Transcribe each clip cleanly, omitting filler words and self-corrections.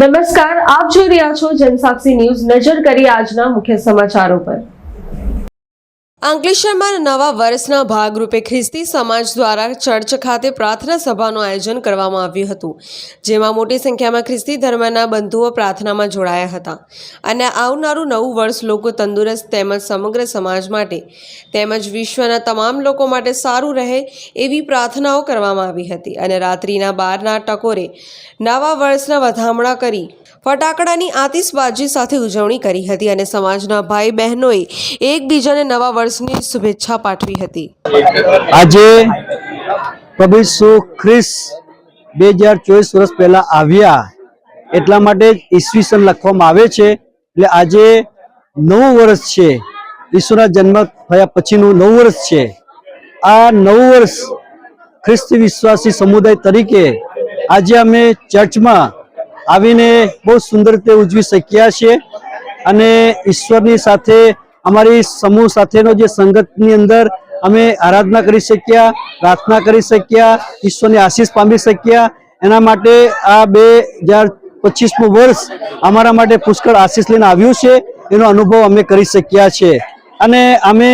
નમસ્કાર, આપ જોઈ રહ્યા છો જનસાક્ષી ન્યૂઝ। નજર કરીએ આજના મુખ્ય સમાચારો પર। અંકલેશ્વરમાં નવા વર્ષના ભાગરૂપે ખ્રિસ્તી સમાજ દ્વારા ચર્ચ ખાતે પ્રાર્થના સભાનું આયોજન કરવામાં આવ્યું હતું, જેમાં મોટી સંખ્યામાં ખ્રિસ્તી ધર્મના બંધુઓ પ્રાર્થનામાં જોડાયા હતા અને આવનારું નવું વર્ષ લોકો તંદુરસ્ત તેમજ સમગ્ર સમાજ માટે તેમજ વિશ્વના તમામ લોકો માટે સારું રહે એવી પ્રાર્થનાઓ કરવામાં આવી હતી અને રાત્રિના 12ના ટકોરે નવા વર્ષના વધામણા કરી ફટાકડાની આતિશબાજી સાથે ઉજવણી કરી હતી અને સમાજના ભાઈ બહેનોએ એકબીજાને નવા વર્ષની શુભેચ્છા પાઠવી હતી। આજે પ્રભુ ઈસુ ખ્રિસ્ત 2024 વર્ષ પહેલા આવ્યા એટલા માટે ઈસવીસન લખવામાં આવે છે, એટલે આજે નવું વર્ષ છે, ઈસુના જન્મ થયા પછીનું નવું વર્ષ છે। આ નવું વર્ષ ખ્રિસ્તી વિશ્વાસી સમુદાય તરીકે આજે અમે ચર્ચમાં આવીને બહુ સુંદર રીતે ઉજવી શક્યા છીએ અને ઈશ્વરની સાથે અમારી સમૂહ સાથેનો જે સંગતની અંદર અમે આરાધના કરી શક્યા, પ્રાર્થના કરી શક્યા, ઈશ્વરની આશીષ પામી શક્યા। એના માટે આ 2025મું વર્ષ અમારા માટે પુષ્કળ આશીષ લઈને આવ્યું છે, એનો અનુભવ અમે કરી શક્યા છે અને અમે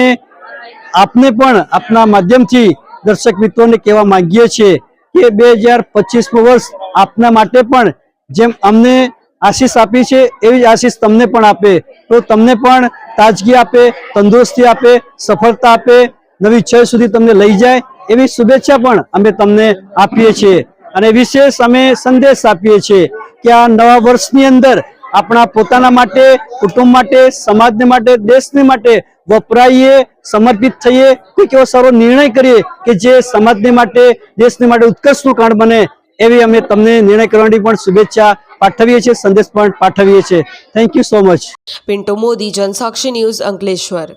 આપને પણ આપના માધ્યમથી દર્શક મિત્રોને કહેવા માંગીએ છીએ કે 2025મું વર્ષ આપના માટે પણ જેમ અમને આશીષ આપી છે એવી જ આશીષ તમને પણ આપે, તો તમને પણ તાજગી આપે, તંદુરસ્તી આપે, સફળતા આપે, નવી ઈચ્છાઓ સુધી તમને લઈ જાય એવી શુભેચ્છા પણ અમે તમને આપીએ છીએ અને વિશેષ અમે સંદેશ આપીએ છીએ કે આ નવા વર્ષની અંદર આપણા પોતાના માટે, કુટુંબ માટે, સમાજને માટે, દેશને માટે વપરાઈએ, સમર્પિત થઈએ, કોઈક એવો સારો નિર્ણય કરીએ કે જે સમાજને માટે, દેશને માટે ઉત્કર્ષનું કારણ બને એવી અમે તમને નિર્ણય કરવાની પણ શુભેચ્છા પાઠવીએ છીએ, સંદેશ પણ પાઠવીએ છીએ। Thank you so much. Pintu Modi, Jansakshi news, Ankleshwar.